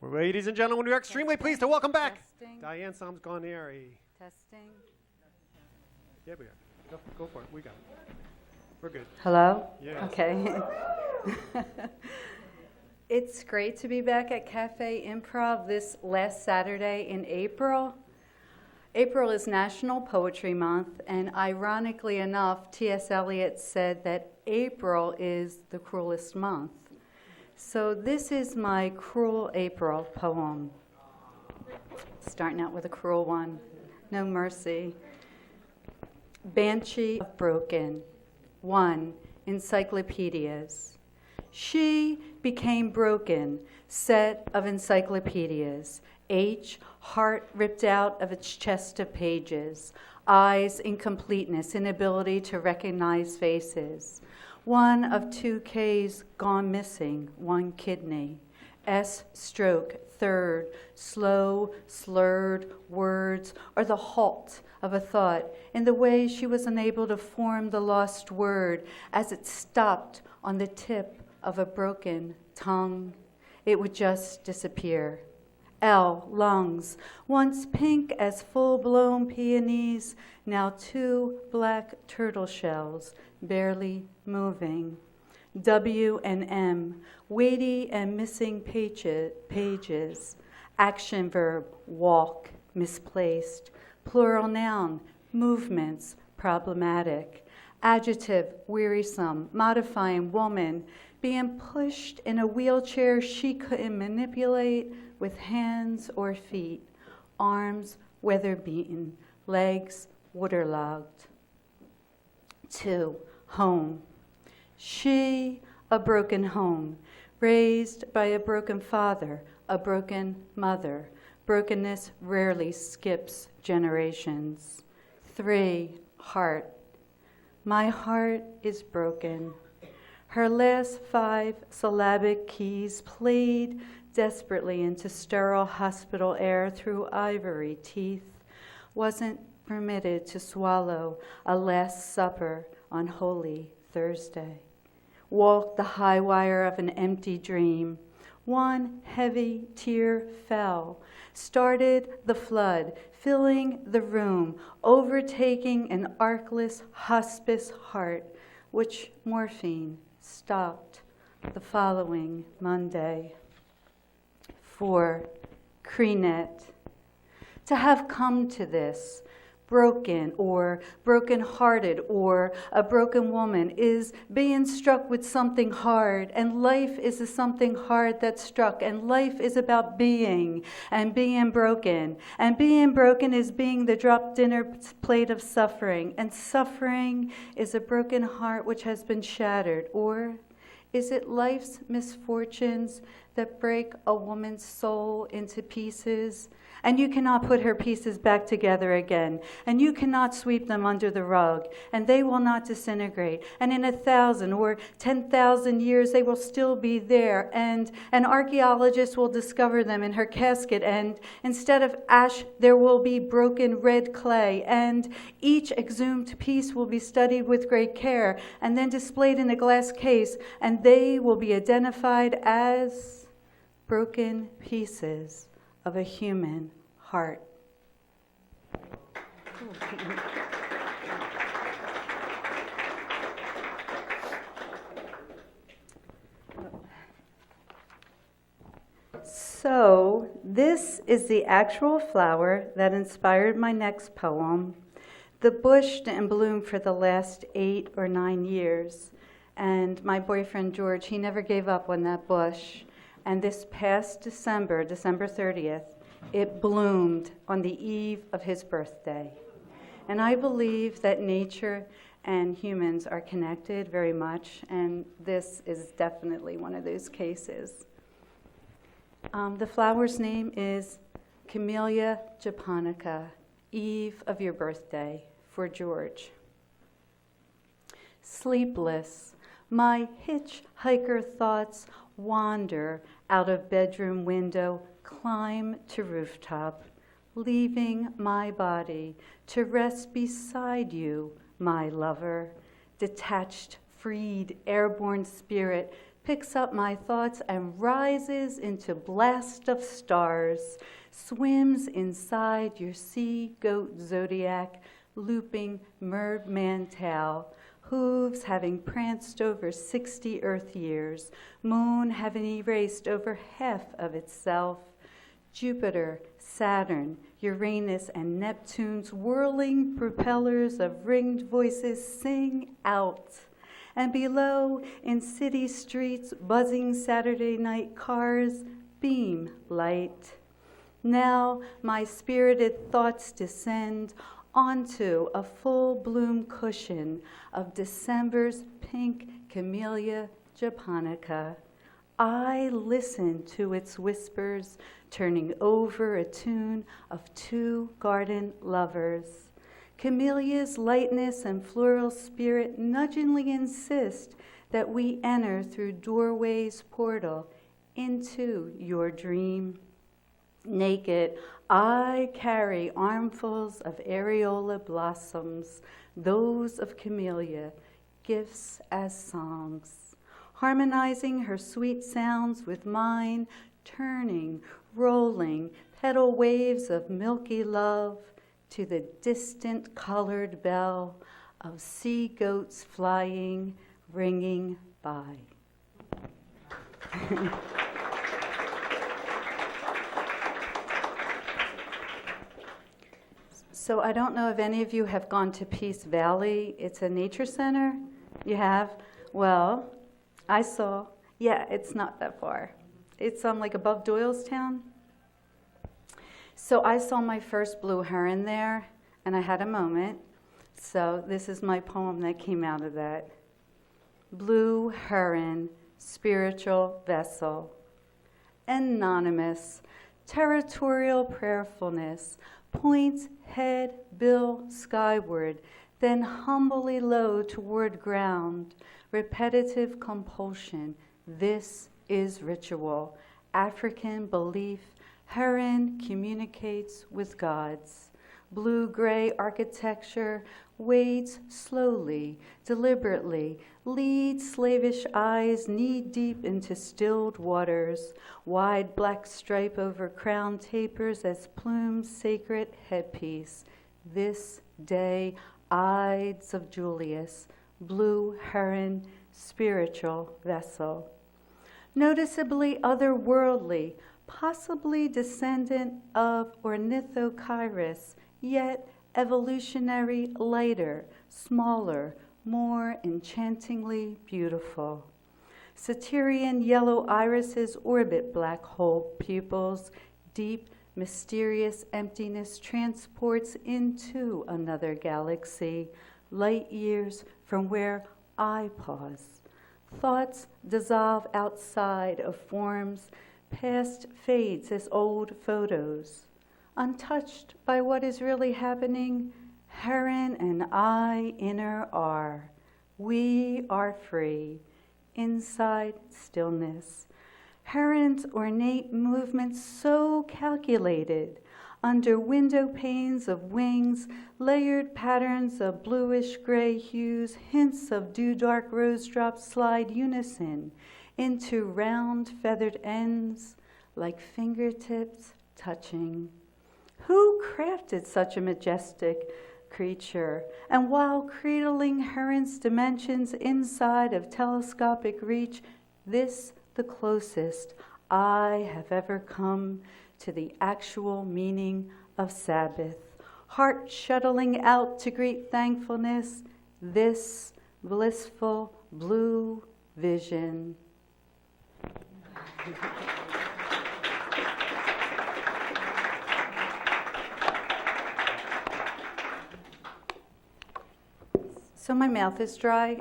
Ladies and gentlemen, we are extremely pleased to welcome back Testing. Diane Sahms Guarnieri. Testing. Yeah, we are. Go for it. We got it. We're good. Hello? Yes. Okay. It's great to be back at Cafe Improv this last Saturday in April. April is National Poetry Month, and ironically enough, T.S. Eliot said that April is the cruelest month. So this is my Cruel April poem. Starting out with a cruel one. No mercy. Banshee of Broken. 1. Encyclopedias. She became broken, set of encyclopedias. H, heart ripped out of its chest of pages. I's, incompleteness, inability to recognize faces. 1 of 2 K's gone missing, 1 kidney. S, stroke, 3rd, slow, slurred words, or the halt of a thought in the way she was unable to form the lost word as it stopped on the tip of a broken tongue. It would just disappear. L, lungs, once pink as full-blown peonies, now 2 black turtle shells, barely moving. W and M, weighty and missing pages. Action verb, walk, misplaced. Plural noun, movements, problematic. Adjective, wearisome, modifying woman, being pushed in a wheelchair she couldn't manipulate with hands or feet, arms weather-beaten, legs waterlogged. 2, home. She, a broken home, raised by a broken father, a broken mother. Brokenness rarely skips generations. 3, heart. My heart is broken. Her last 5 syllabic keys played desperately into sterile hospital air through ivory teeth. Wasn't permitted to swallow a Last Supper on Holy Thursday. Walked the high wire of an empty dream. 1 heavy tear fell, started the flood, filling the room, overtaking an arcless hospice heart, which morphine stopped the following Monday. 4, Creenet. To have come to this, broken or broken-hearted or a broken woman, is being struck with something hard, and life is the something hard that struck, and life is about being and being broken, and being broken is being the dropped dinner plate of suffering, and suffering is a broken heart which has been shattered. Or is it life's misfortunes that break a woman's soul into pieces? And you cannot put her pieces back together again. And you cannot sweep them under the rug. And they will not disintegrate. And in 1,000 or 10,000 years, they will still be there. And an archaeologist will discover them in her casket. And instead of ash, there will be broken red clay. And each exhumed piece will be studied with great care and then displayed in a glass case. And they will be identified as broken pieces of a human heart. So, this is the actual flower that inspired my next poem. The bush didn't bloom for the last 8 or 9 years, and my boyfriend George, he never gave up on that bush. And this past December 30th, it bloomed on the eve of his birthday. And I believe that nature and humans are connected very much, and this is definitely one of those cases. The flower's name is Camellia japonica, eve of your birthday, for George. Sleepless, my hitchhiker thoughts wander out of bedroom window, climb to rooftop, leaving my body to rest beside you, my lover, detached, freed, airborne spirit, picks up my thoughts and rises into blast of stars, swims inside your sea goat zodiac, looping merman tail, hooves having pranced over 60 Earth years, moon having erased over half of itself, Jupiter, Saturn, Uranus, and Neptune's whirling propellers of ringed voices sing out. And below, in city streets, buzzing Saturday night cars beam light. Now my spirited thoughts descend onto a full bloom cushion of December's pink Camellia japonica. I listen to its whispers, turning over a tune of two garden lovers. Camellia's lightness and floral spirit nudgingly insist that we enter through doorway's portal into your dream. Naked, I carry armfuls of areola blossoms, those of Camellia, gifts as songs, harmonizing her sweet sounds with mine, turning, rolling, petal waves of milky love to the distant colored bell of sea goats flying, ringing by. So I don't know if any of you have gone to Peace Valley. It's a nature center. You have? Well, I saw. Yeah, it's not that far. It's like above Doylestown. So I saw my first blue heron there, and I had a moment. So this is my poem that came out of that. Blue heron, spiritual vessel. Anonymous, territorial prayerfulness, points head, bill skyward, then humbly low toward ground. Repetitive compulsion. This is ritual. African belief. Heron communicates with gods. Blue-gray architecture waits slowly, deliberately, leads slavish eyes knee-deep into stilled waters. Wide black stripe over crown tapers as plume's sacred headpiece. This day, Ides of Julius, blue heron, spiritual vessel. Noticeably otherworldly, possibly descendant of Ornithochirus, yet evolutionary lighter, smaller, more enchantingly beautiful. Satyrian yellow irises orbit black hole pupils. Deep, mysterious emptiness transports into another galaxy, light years from where I pause. Thoughts dissolve outside of forms, past fades as old photos. Untouched by what is really happening, heron and I inner are. We are free, inside stillness. Heron's ornate movements so calculated, under window panes of wings, layered patterns of bluish-gray hues, hints of dew-dark rose drops slide unison into round feathered ends, like fingertips touching. Who crafted such a majestic creature? And while cradling heron's dimensions inside of telescopic reach, this the closest I have ever come to the actual meaning of Sabbath. Heart shuttling out to greet thankfulness, this blissful blue vision. So my mouth is dry.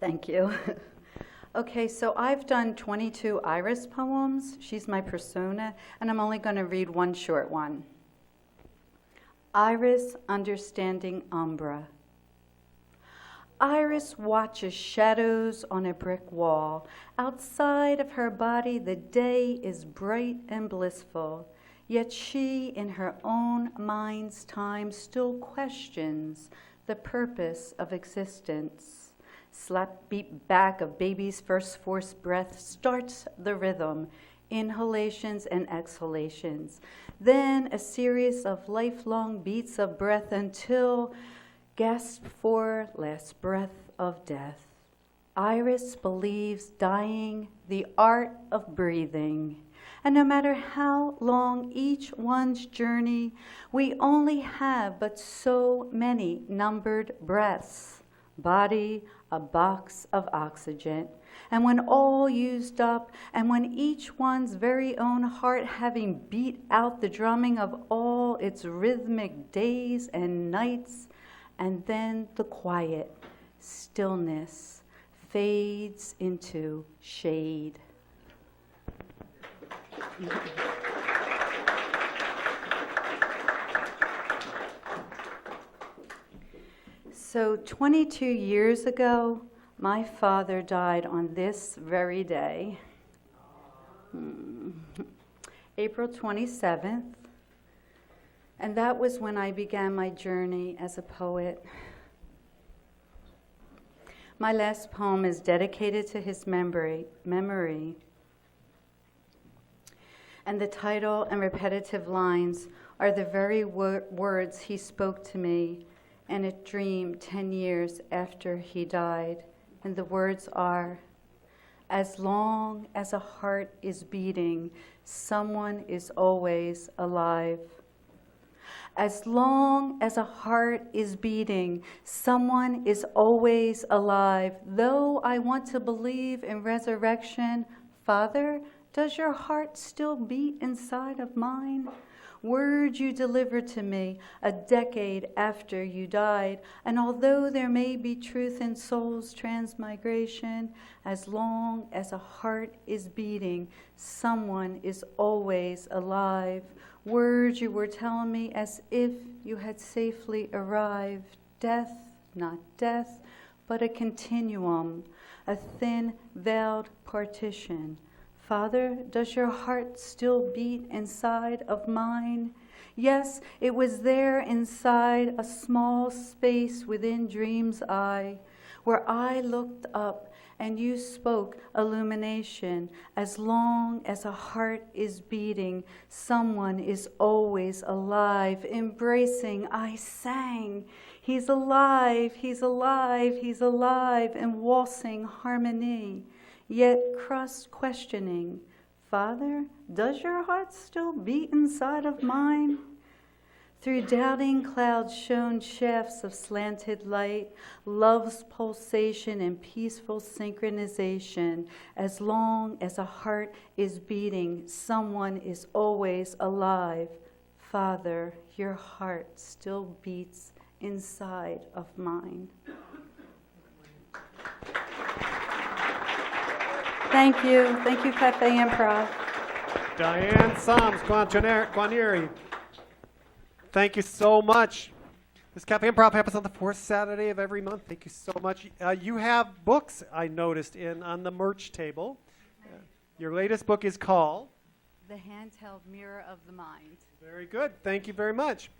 Thank you. Okay, so I've done 22 Iris poems. She's my persona, and I'm only going to read one short one. Iris understanding Umbra. Iris watches shadows on a brick wall. Outside of her body, the day is bright and blissful. Yet she, in her own mind's time, still questions, the purpose of existence. Slap beat back of baby's first forced breath starts the rhythm, inhalations and exhalations. Then a series of lifelong beats of breath until gasp for last breath of death. Iris believes dying, the art of breathing. And no matter how long each one's journey, we only have but so many numbered breaths. Body, a box of oxygen. And when all used up, and when each one's very own heart having beat out the drumming of all its rhythmic days and nights, and then the quiet, stillness fades into shade. So 22 years ago, my father died on this very day, April 27th, and that was when I began my journey as a poet. My last poem is dedicated to his memory, and the title and repetitive lines are the very words he spoke to me in a dream 10 years after he died. And the words are, as long as a heart is beating, someone is always alive. As long as a heart is beating, someone is always alive. Though I want to believe in resurrection, Father, does your heart still beat inside of mine? Words you delivered to me a decade after you died, and although there may be truth in soul's transmigration, as long as a heart is beating, someone is always alive. Words you were telling me as if you had safely arrived. Death, not death, but a continuum, a thin veiled partition. Father, does your heart still beat inside of mine? Yes, it was there inside a small space within dream's eye, where I looked up and you spoke illumination. As long as a heart is beating, someone is always alive. Embracing, I sang, he's alive, he's alive, he's alive, in waltzing harmony. Yet questioning, Father, does your heart still beat inside of mine? Through doubting clouds shone shafts of slanted light, love's pulsation and peaceful synchronization. As long as a heart is beating, someone is always alive. Father, your heart still beats inside of mine. Thank you. Thank you, Cafe Improv. Diane Sahms Guarnieri. Thank you so much. This Cafe Improv happens on the fourth Saturday of every month. Thank you so much. You have books, I noticed, on the merch table. Your latest book is called? The Handheld Mirror of the Mind. Very good. Thank you very much.